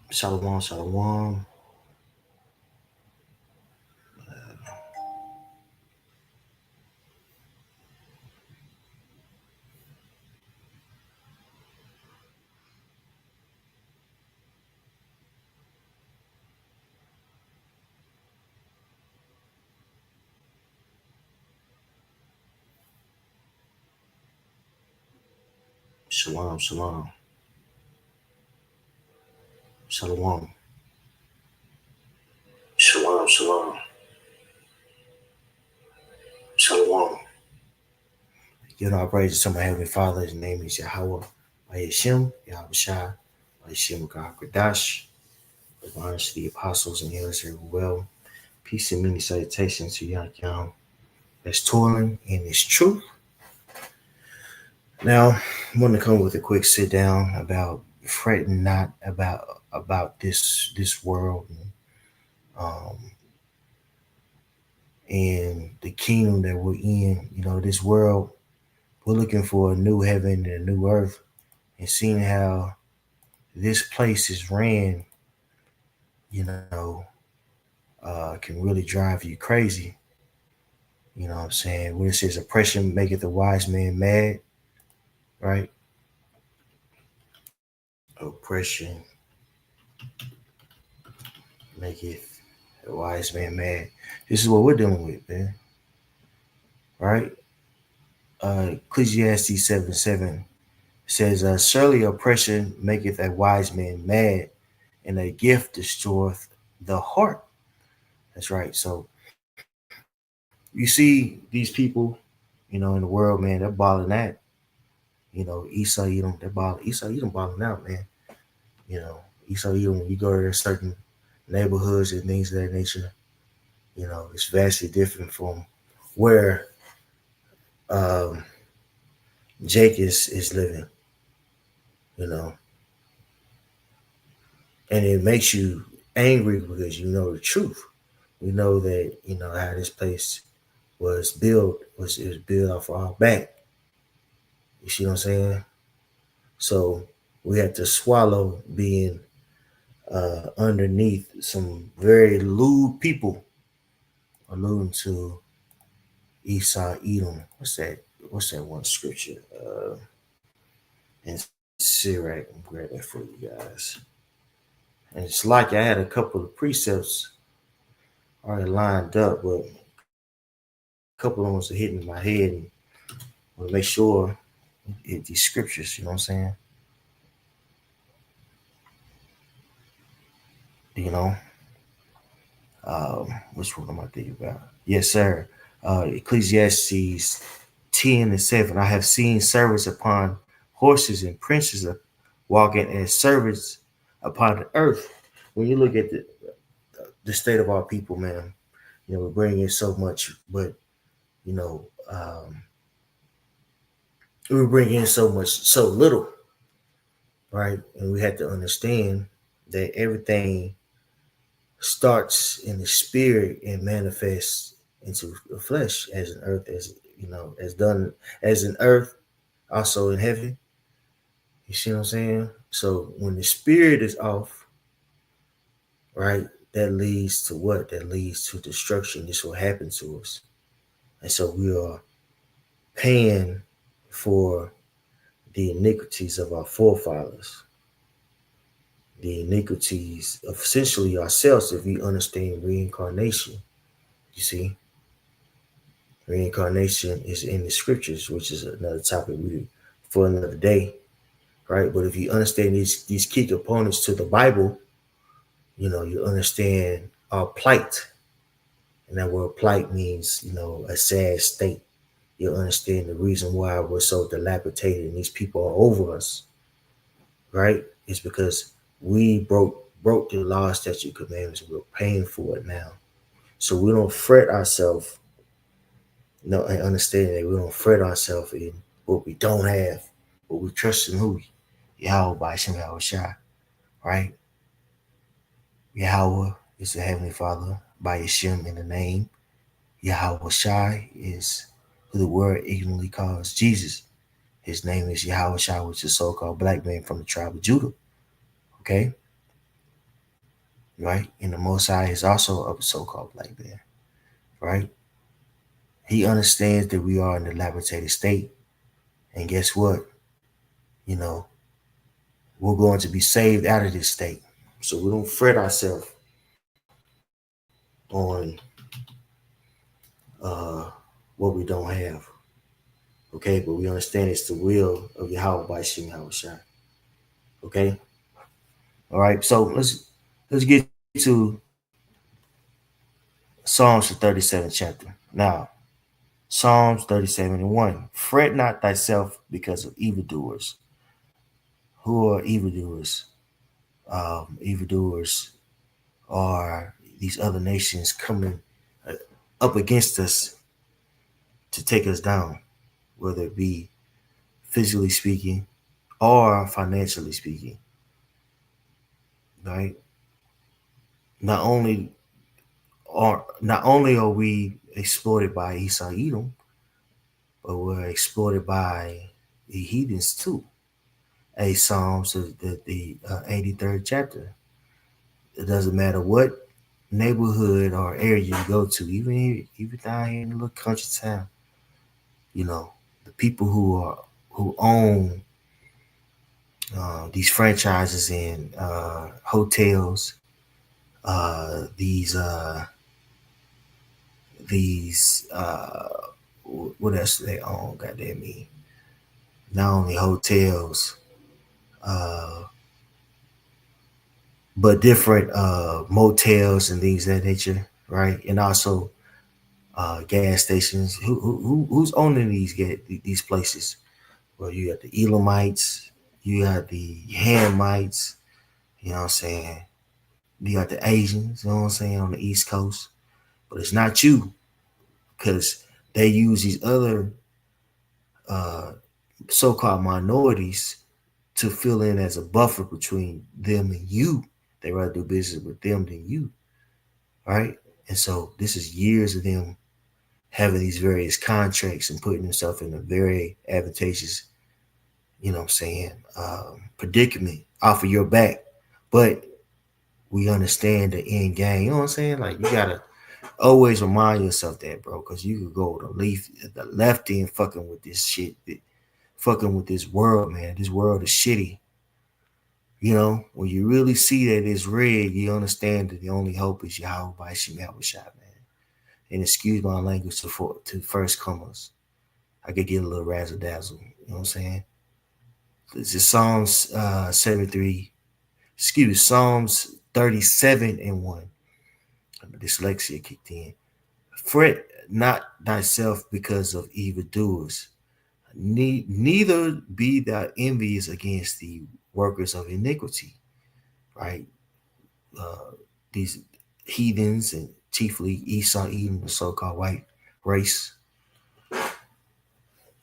Shalom, shalom. Shalom, shalom. Shalom. Shalom, shalom. Shalom. You know, I praise to my Heavenly Father. His name is Yahweh. Yahshim, Yahweh Shai, Yahshim God Kradash. With honors to the apostles and healers here well. Peace and many salutations to Yahweh that's toiling in His truth. Now, I want to come with a quick sit down about fretting not about this world um, and the kingdom that we're in. You know, this world, we're looking for a new heaven and a new earth, and seeing how this place is ran, you know, can really drive you crazy. You know what I'm saying? When it says oppression maketh the wise man mad, right? Oppression maketh the wise man mad. This is what we're dealing with, man. Right? Ecclesiastes 7:7 says, surely oppression maketh a wise man mad, and a gift destroyeth the heart. That's right. So you see these people, in the world, man, they're balling that. Esau Edom, they're balling. Esau Edom balling out, man. You know, Esau Edom, when you go to certain neighborhoods and things of that nature, it's vastly different from where um, Jake is living, you know, and it makes you angry because you know the truth. We know that, how this place it was built off our back. You see what I'm saying? So we have to swallow being underneath some very lewd people, alluding to Esau Edom. What's that one scripture? In Sirach, I'm grab that for you guys. And it's like I had a couple of precepts already lined up, but a couple of them was hitting my head, and I want to make sure these scriptures. You know what I'm saying? You know, which one am I thinking about? Yes, sir. Ecclesiastes 10:7. I have seen servants upon horses and princes walking as servants upon the earth. When you look at the state of our people, man, we're bringing in so much, but you know, we bring in so much, so little, right? And we have to understand that everything starts in the spirit and manifests into the flesh as an earth, as done as an earth, also in heaven. You see what I'm saying? So when the spirit is off, right, that leads to what? That leads to destruction. This will happen to us. And so we are paying for the iniquities of our forefathers, the iniquities of essentially ourselves if we understand reincarnation. You see, reincarnation is in the scriptures, which is another topic for another day, right? But if you understand these key components to the Bible, you understand our plight, and that word plight means a sad state. You'll understand the reason why we're so dilapidated and these people are over us, right? It's because we broke the law, statute, commandments. We're paying for it now, so we don't fret ourselves. And understand that we don't fret ourselves in what we don't have, but we trust in who? Yahweh by Shem Yahweh Shai, right? Yahweh is the Heavenly Father by Yeshem in the name. Yahweh Shai is who the word ignorantly calls Jesus. His name is Yahweh Shai, which is so-called black man from the tribe of Judah. Okay? right? And the Most High is also a so-called black man, right? He understands that we are in a laboratory state, and guess what? You know, we're going to be saved out of this state, so we don't fret ourselves on uh, what we don't have. Okay, but we understand it's the will of Yahweh by Shem Shai. Okay, all right. So let's get to Psalms the 37th chapter. Now, Psalms 37:1. Fret not thyself because of evildoers. Who are evildoers? Evildoers are these other nations coming uh, up against us to take us down, whether it be physically speaking or financially speaking. Right? Not only are we exploited by Esau Edom, but we're exploited by the heathens too. A Psalms, the 83rd chapter. It doesn't matter what neighborhood or area you go to, even down here in a little country town. You know, the people who own these franchises and hotels, these what else do they own? Goddamn me! Not only hotels, uh, but different motels and things of that nature, right? And also gas stations. Who's owning these places? Well, you got the Elamites, you got the Hamites, you know what I'm saying? You got the Asians, you know what I'm saying, on the East Coast. But it's not you, because they use these other uh, so-called minorities to fill in as a buffer between them and you. They rather do business with them than you, right? And so this is years of them having these various contracts and putting themselves in a very advantageous, you know what I'm saying, predicament off of your back. But we understand the end game, you know what I'm saying? Like, you gotta always remind yourself that, bro, because you could go the left end fucking with this shit, fucking with this world, man. This world is shitty. You know, when you really see that it's red, you understand that the only hope is Yahweh by Shem Shai, man. And excuse my language to first comers. I could get a little razzle dazzle. You know what I'm saying? This is Psalms 73. Excuse me, Psalms 37:1. Dyslexia kicked in. Fret not thyself because of evildoers, neither be thou envious against the workers of iniquity. Right? Uh, these heathens, and chiefly Esau, Edom, the so-called white race that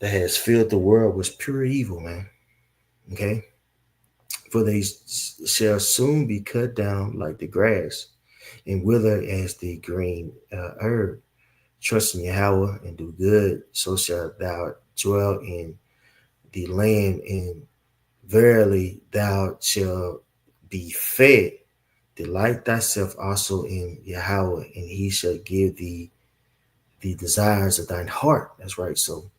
has filled the world with pure evil, man. Okay? For they shall soon be cut down like the grass and wither as the green herb. Trust in Yahweh and do good, so shalt thou dwell in the land, and verily thou shalt be fed. Delight thyself also in Yahweh, and he shall give thee the desires of thine heart. That's right. So,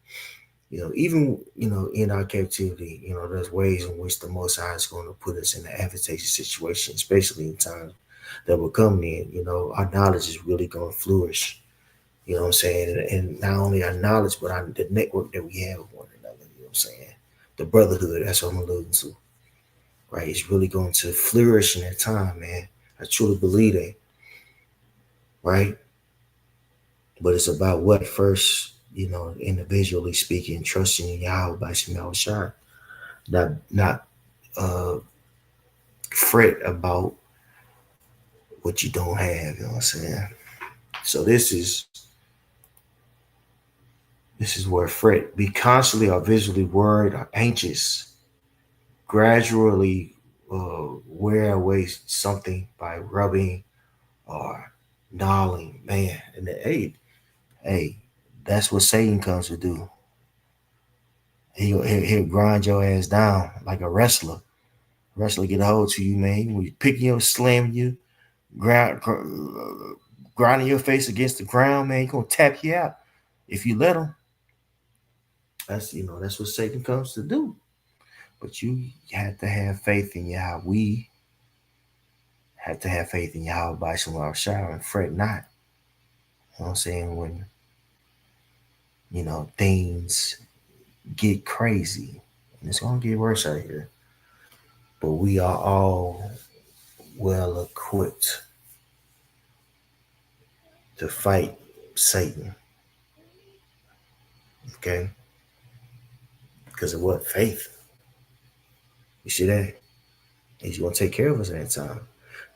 even, in our captivity, there's ways in which the Most High is going to put us in an advantageous situation, especially in times that we're coming in. Our knowledge is really going to flourish. You know what I'm saying? And not only our knowledge, but the network that we have with one another. You know what I'm saying? The brotherhood, that's what I'm alluding to. Right? It's really going to flourish in that time, man. I truly believe that. Right? But it's about what first, individually speaking, trusting in Yahweh by Shema Shai. Not fret about what you don't have, you know what I'm saying? So this is where fret. Be constantly or visually worried or anxious. Gradually wear away something by rubbing or gnawing, man. And hey, that's what Satan comes to do. He'll grind your ass down like a wrestler. Wrestler get a hold to you, man. When you picking you, slamming you, grinding your face against the ground, man, he's gonna tap you out if you let him. That's what Satan comes to do. But you have to have faith in Yahweh. We have to have faith in Yahweh by Shalom Shah and fret not. You know what I'm saying? When things get crazy, and it's gonna get worse out here. But we are all well equipped to fight Satan. Okay? Because of what? Faith. You see that? He's going to take care of us at that time.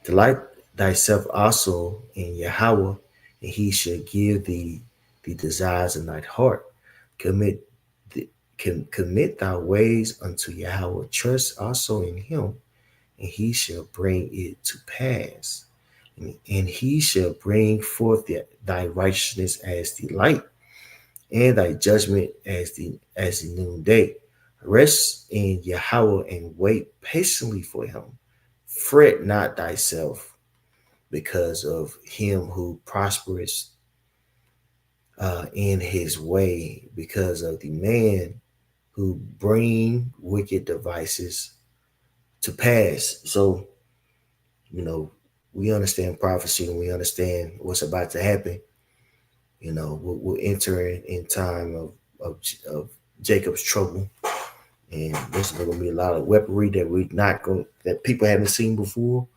Delight thyself also in Yahweh, and he shall give thee the desires of thy heart. Commit thy ways unto Yahweh. Trust also in him, and he shall bring it to pass. And he shall bring forth thy righteousness as the light, and thy judgment as the noonday. Rest in Yahweh and wait patiently for him. Fret not thyself because of him who prosperous in his way, because of the man who bring wicked devices to pass. So, we understand prophecy and we understand what's about to happen. We'll enter in time of Jacob's trouble, and there's going to be a lot of weaponry that people haven't seen before,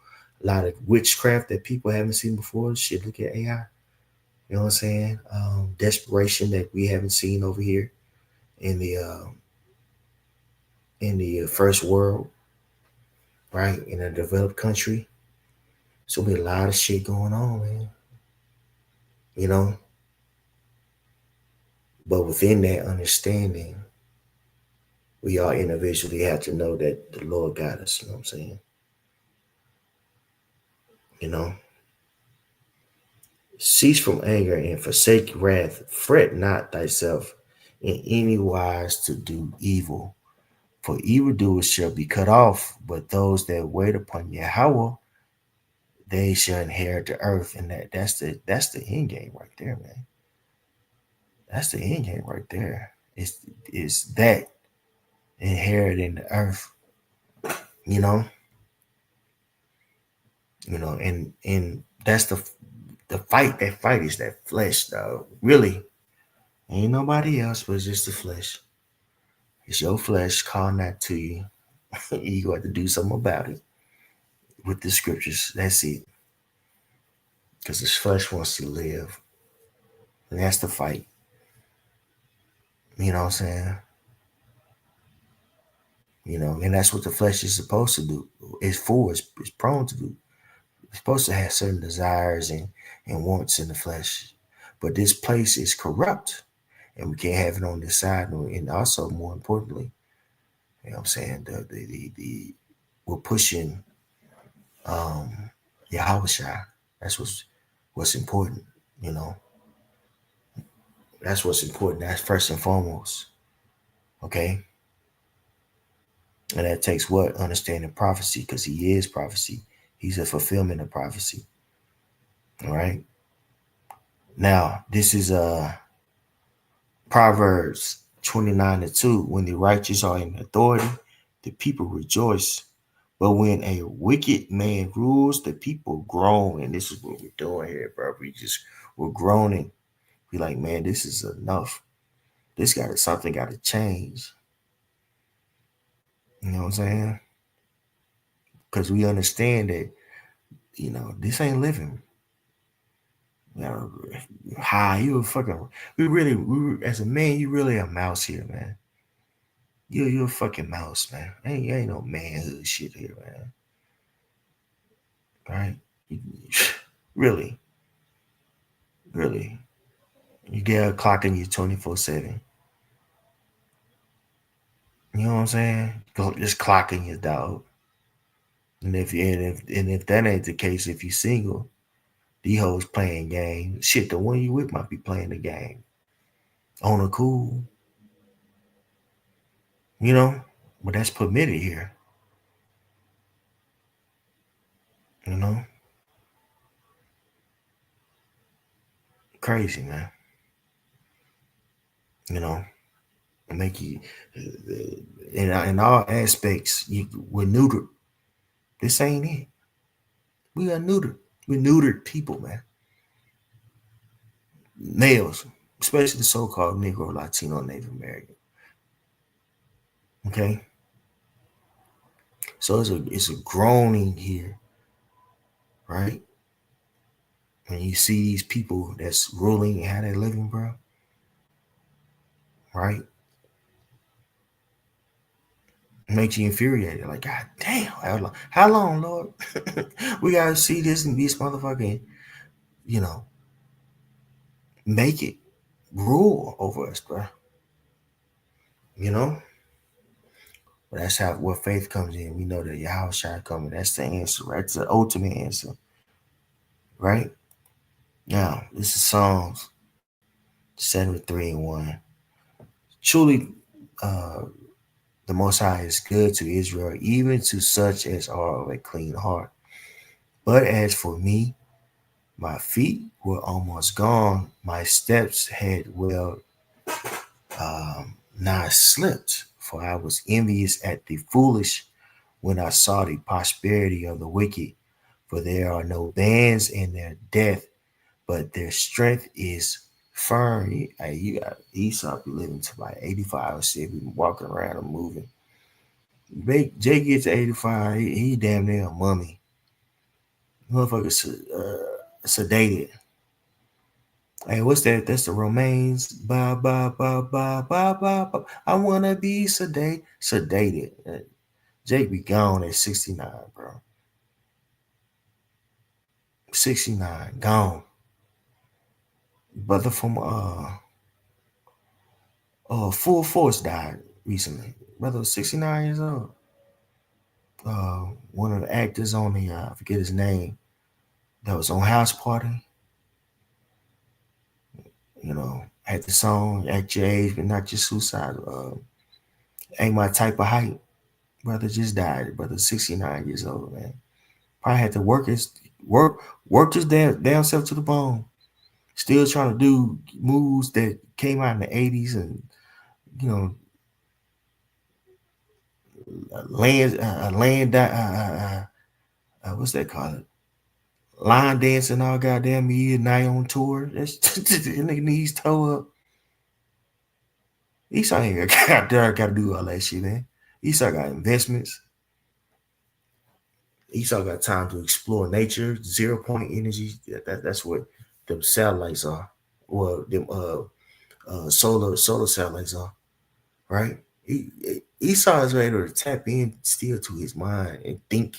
a lot of witchcraft that people haven't seen before. Shit, look at AI. You know what I'm saying? Desperation that we haven't seen over here in the first world, right? In a developed country. So be a lot of shit going on, man. But within that understanding, we all individually have to know that the Lord got us. You know what I'm saying? Cease from anger and forsake wrath. Fret not thyself in any wise to do evil, for evildoers shall be cut off, but those that wait upon Yahweh, they shall inherit the earth. And that's the end game right there, man. That's the end game right there. It's that inheriting the earth, you know, and that's the fight. That fight is that flesh, though. Really, ain't nobody else but just the flesh. It's your flesh calling that to you. You got to do something about it with the scriptures. That's it. Because this flesh wants to live. And that's the fight. You know what I'm saying? And that's what the flesh is supposed to do. It's prone to do. It's supposed to have certain desires and wants in the flesh. But this place is corrupt. And we can't have it on this side. And also, more importantly, you know what I'm saying? We're pushing Yahweh Shai. That's what's important, you know. That's what's important. That's first and foremost. Okay. And that takes what? Understanding prophecy, because he is prophecy. He's a fulfillment of prophecy. All right. Now, this is Proverbs 29:2. When the righteous are in authority, the people rejoice. But when a wicked man rules, the people groan. And this is what we're doing here, bro. We're groaning. Be like, man, this is enough. Something got to change. You know what I'm saying? Because we understand that, this ain't living. You a fucking, as a man, you really a mouse here, man. You're a fucking mouse, man. Ain't no manhood shit here, man. Right? Really. Really. You get a clock in you 24/7. You know what I'm saying? Just clocking your dog. And if that ain't the case, if you single, these hoes playing games. Shit, the one you with might be playing the game. On a cool. But that's permitted here. Crazy, man. You know, make you in all aspects. We're neutered. This ain't it. We are neutered. We're neutered people, man. Males, especially the so-called Negro, Latino, Native American. Okay, so it's a groaning here, right? When you see these people that's ruling and how they living, bro, right? It makes you infuriated. Like, God damn, how long, Lord? We gotta see this and this motherfucking, you know, make it rule over us, bro. You know? But that's how where faith comes in. We know that Yahweh shall coming. That's the answer, right? It's the ultimate answer, right? Now, this is Psalms 73:1. Truly, uh, the Most High is good to Israel, even to such as are of a clean heart. But as for me, my feet were almost gone. My steps had well nigh slipped, for I was envious at the foolish when I saw the prosperity of the wicked. For there are no bands in their death, but their strength is firm. You got Esau be living to like 85 or shit, be walking around and moving. Jay gets to 85, he damn near a mummy. Motherfucker sedated. Hey, what's that? That's the Romaines. Ba ba ba ba ba ba ba. I wanna be sedated. Jake be gone at 69, bro. 69, gone. Brother from Full Force died recently. Brother was 69 years old. One of the actors on the I forget his name that was on House Party. You know, had the song "At Your Age, but Not Your Suicide." Ain't my type of height. Brother just died. Brother 69 years old, man. Probably had to work his damn self to the bone. Still trying to do moves that came out in the 80s and you know what's that called? Line dancing all goddamn year, night on tour. That's nigga knees toe up. Esau ain't got to do all that shit, man. Esau got investments. Esau got time to explore nature, 0 point energy. That's what them satellites are. Well, them solar satellites are, right? Esau is able to tap in still to his mind and think.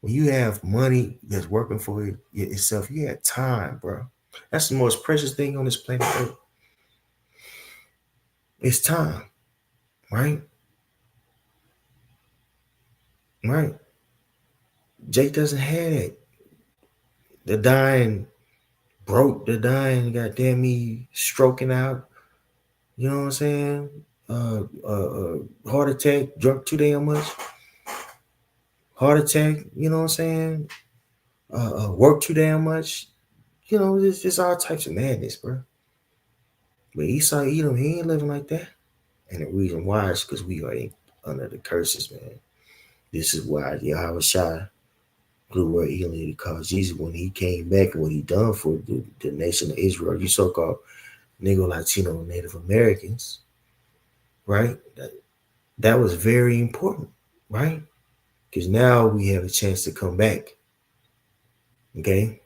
When you have money that's working for itself, you have time, bro. That's the most precious thing on this planet Earth. It's time, right? Right. Jake doesn't have it. The dying broke, the dying goddamn me stroking out. You know what I'm saying? Heart attack, drunk too damn much. Heart attack, you know what I'm saying? Work too damn much. You know, it's all types of madness, bro. But Esau Edom, he ain't living like that. And the reason why is because we are under the curses, man. This is why Yahweh Shai grew where he because Jesus, when he came back and what he done for the nation of Israel, you so-called Negro, Latino, Native Americans, right? That was very important, right? Because now we have a chance to come back. Okay?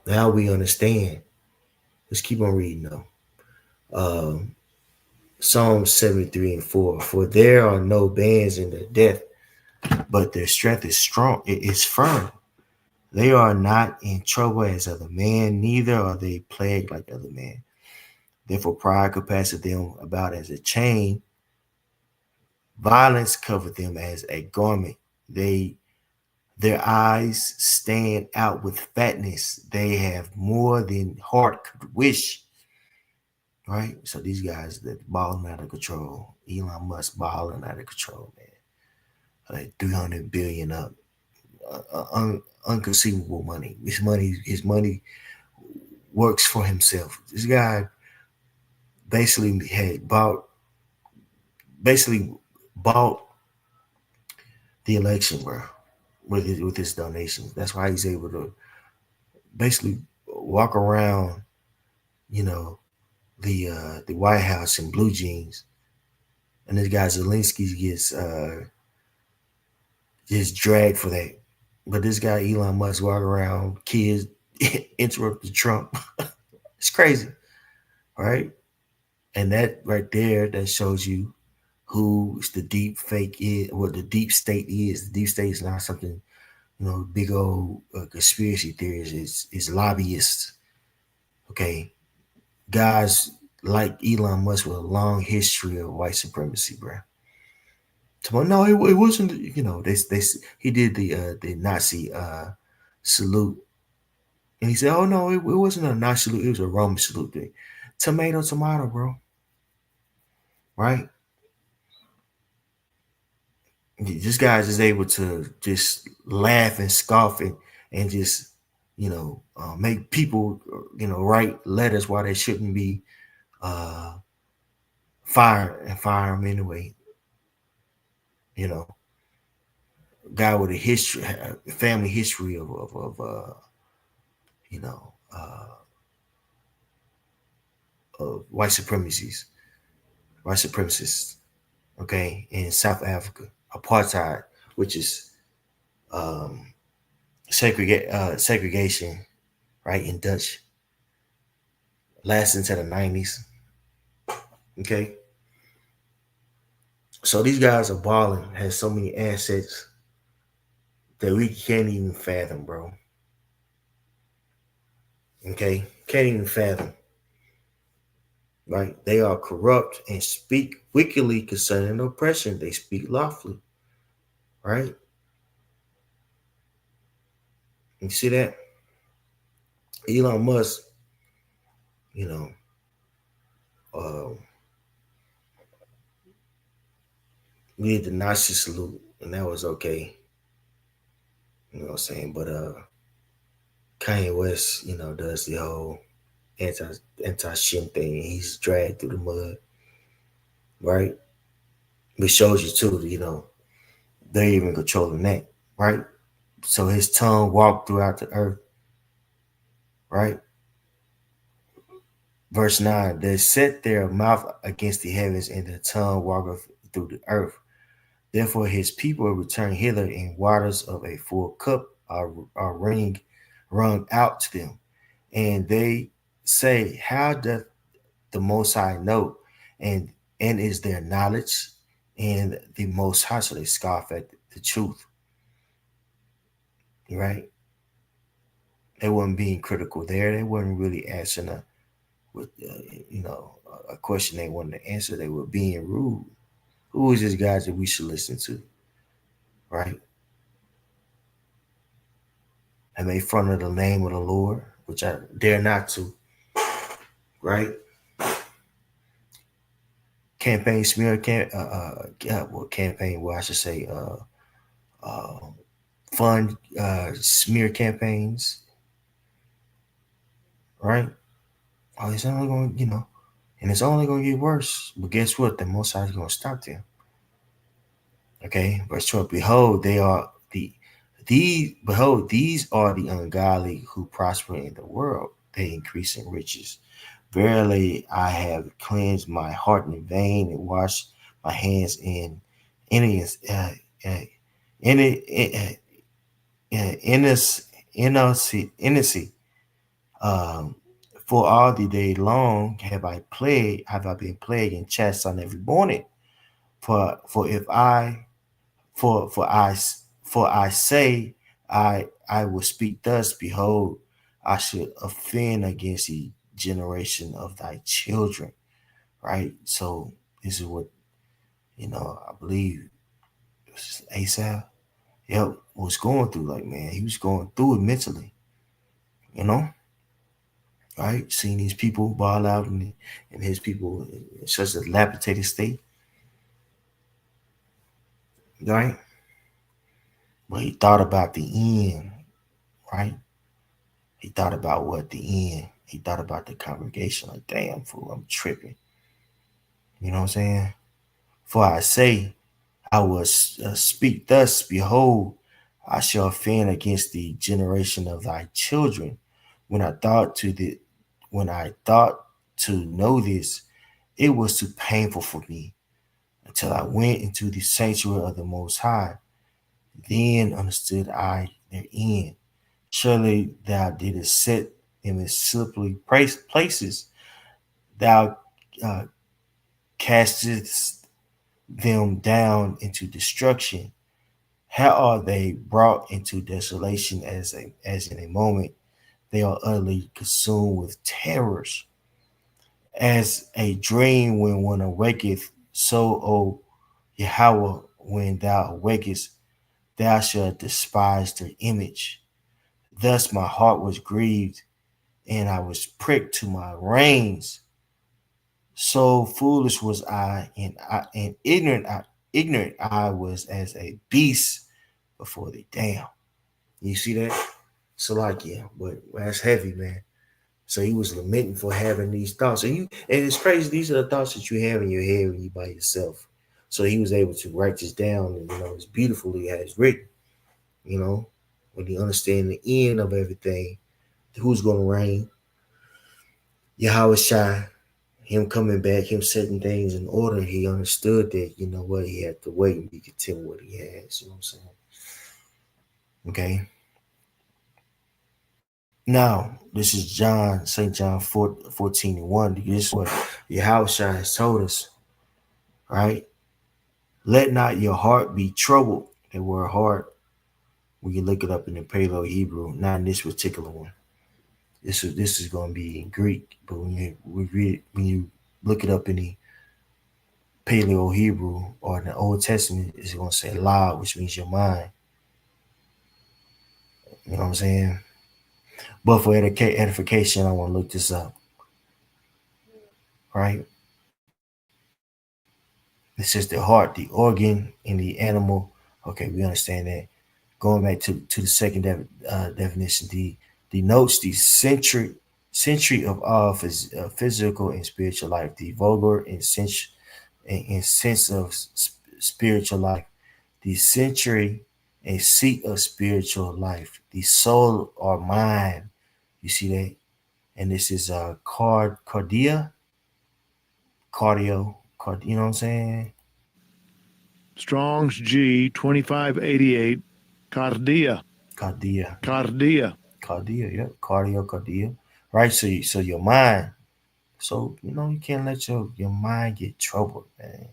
Now we understand. Let's keep on reading though. Psalm 73:4. For there are no bands in their death, but their strength is strong, it is firm. They are not in trouble as other men, neither are they plagued like other men. Therefore, pride compasseth them about as a chain, violence covered them as a garment. Their eyes stand out with fatness. They have more than heart could wish. Right? So these guys that balling out of control. Elon Musk balling out of control, man. Like 300 billion up. Unconceivable money. His money works for himself. This guy basically had basically bought the election, bro, with his donations. That's why he's able to basically walk around, you know, the White House in blue jeans, and this guy Zelensky gets dragged for that. But this guy Elon Musk walk around, kids interrupted Trump. It's crazy, right? And that right there, that shows you who the deep fake is, what the deep state is. The deep state is not something, big old conspiracy theories. Is lobbyists. Okay, guys like Elon Musk with a long history of white supremacy, bro. So, no, it wasn't. He did the Nazi salute, and he said, "Oh no, it wasn't a Nazi salute. It was a Roman salute thing. Tomato, tomato, bro. Right? This guy is able to just laugh and scoff and just make people write letters while they shouldn't be uh fire them anyway. You know, guy with a history, family history of you know uh of white supremacists. Okay, in South Africa, apartheid, which is um segregation, right, in Dutch, lasted into the 90s. Okay, so these guys are balling, has so many assets that we can't even fathom, bro. Okay, can't even fathom. Right? They are corrupt and speak wickedly concerning oppression. They speak lawfully. Right? You see that? Elon Musk, you know, uh, we did the Nazi salute, and that was okay. You know what I'm saying? But Kanye West, does the whole anti shit thing. He's dragged through the mud, right? Which shows you too, they're even controlling that, right? So his tongue walked throughout the earth, right? Verse 9, they set their mouth against the heavens, and their tongue walketh through the earth. Therefore his people return hither, and waters of a full cup are wrung out to them. And they say, how doth the Most High know? And is their knowledge and the Most High? So they scoff at the truth, right? They weren't being critical there. They weren't really answering with a question they wanted to answer. They were being rude. Who is this guy that we should listen to, right? And make fun of the name of the Lord, which I dare not to, right? Campaign smear campaign. Well, I should say, uh, fund smear campaigns, right? Oh, it's only going, and it's only going to get worse. But guess what? The Most High is going to stop them. Okay, verse 12. Behold, these are the ungodly who prosper in the world. They increase in riches. Verily, I have cleansed my heart in vain and washed my hands in innocence, innocency. Um, for all the day long have I been plagued and chastened every morning. For if I for I say I will speak thus, behold, I should offend against the generation of thy children. Right? So this is what I believe it was Asaph. Yep, was going through. Like, man, he was going through it mentally, you know, right? Seeing these people ball out and his people in such a dilapidated state, right? But he thought about the end, right? He thought about what the end. He thought about the congregation like, damn, fool, I'm tripping. You know what I'm saying? For I say, I will speak thus, behold, I shall offend against the generation of thy children. When I thought to the when I thought to know this, it was too painful for me until I went into the sanctuary of the Most High. Then understood I their end. Surely thou didst set them in slippery places. Thou uh, castest them down into destruction. How are they brought into desolation as in a moment? They are utterly consumed with terrors. As a dream when one awaketh, so, O Yahweh, when thou awakest, thou shalt despise their image. Thus my heart was grieved, and I was pricked to my reins. So foolish was and ignorant I was as a beast before the damn. You see that? So like, yeah, but that's heavy, man. So he was lamenting for having these thoughts. And it's crazy, these are the thoughts that you have in your head when you by yourself. So he was able to write this down, and it's beautifully as written, you know, when you understand the end of everything, who's gonna reign, Yahweh Shai, him coming back, him setting things in order, he understood that, what, he had to wait and be content with what he has. You know what I'm saying? Okay. Now, this is St. John 14 and 1. This is what Yahweh has told us, right? Let not your heart be troubled. The word heart, we can look it up in the Paleo Hebrew, not in this particular one. This is going to be in Greek, but when you look it up in the Paleo Hebrew or in the Old Testament, it's going to say la, which means your mind. You know what I'm saying? But for edification, I want to look this up, right? This is the heart, the organ in the animal. Okay, we understand that. Going back to the second definition, denotes the century of all physical and spiritual life, the vulgar and sense of spiritual life, the century and seat of spiritual life, the soul or mind. You see that? And this is you know what I'm saying? Strong's G 2588, cardia. Cardia. Cardia. Cardia, yeah. Cardia. Right? So your mind. So, you can't let your mind get troubled, man.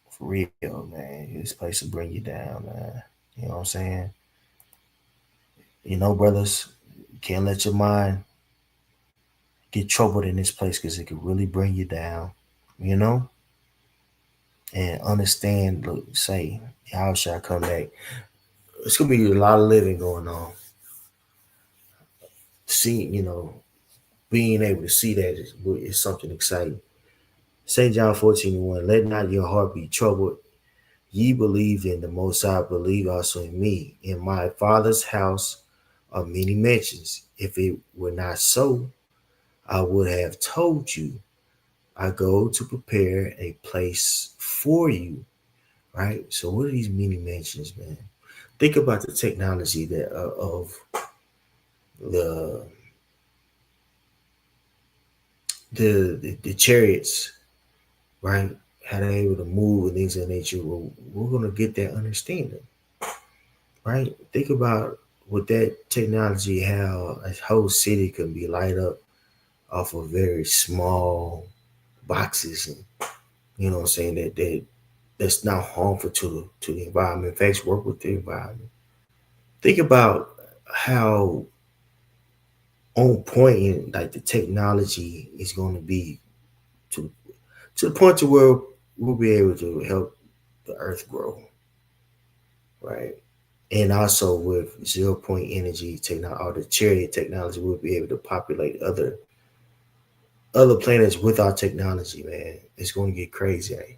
For real, man. This place will bring you down, man. You know what I'm saying? Brothers, you can't let your mind get troubled in this place because it could really bring you down, and understand, look, say, how shall I come back? It's gonna be a lot of living going on. Seeing, being able to see that is something exciting. St. John 14:1, let not your heart be troubled. Ye believe in the Most High, believe also in me. In my Father's house are many mansions. If it were not so, I would have told you. I go to prepare a place for you. Right? So what are these many mansions, man? Think about the technology that of the the chariots, right? How they're able to move and things of that nature. Well, we're gonna get that understanding, right? Think about with that technology, how a whole city can be light up off of very small boxes, and what I'm saying, that's not harmful to the environment. In fact, work with the environment. Think about how on point and like the technology is going to be to the point to where we'll be able to help the earth grow, right? And also with 0 point energy technology or the chariot technology, we'll be able to populate other planets with our technology, man. It's going to get crazy. Eh?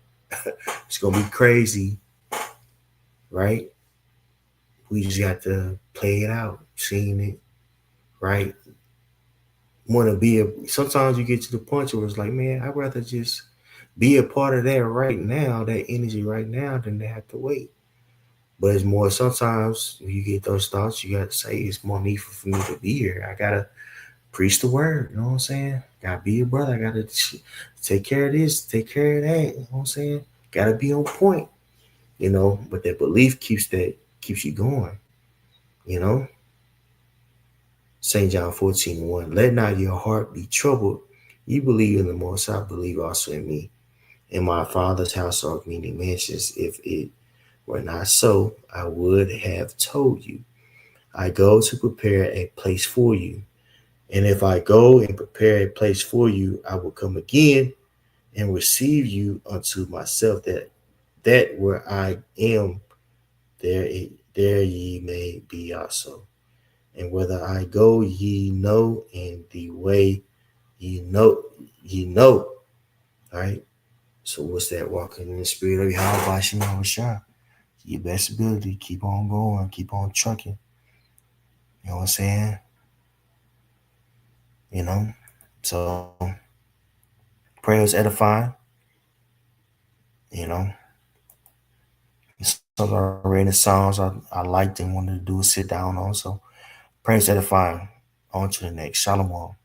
It's going to be crazy, right? We just got to play it out, seeing it, right? Want to be sometimes you get to the point where it's like, man, I'd rather just be a part of that right now, that energy right now, than to have to wait. But it's more sometimes when you get those thoughts, you got to say it's more needful for me to be here. I gotta preach the word. You know what I'm saying? Gotta be a brother. I gotta take care of this, take care of that. You know what I'm saying? Gotta be on point. But that belief keeps you going. You know, St. John 14:1. Let not your heart be troubled. You believe in the most, I believe also in me. In my Father's house are many mansions. If it were not so, I would have told you. I go to prepare a place for you. And if I go and prepare a place for you, I will come again and receive you unto myself, that where I am, there ye may be also. And whether I go, ye know, and the way ye know. All right. So what's that? Walking in the spirit of Yahweh Shema Shah. Your best ability, keep on going, keep on trucking. You know what I'm saying? You know? So prayers edifying, you know. Some I read the Psalms I liked and wanted to do a sit down on. So prayers edifying. On to the next. Shalom.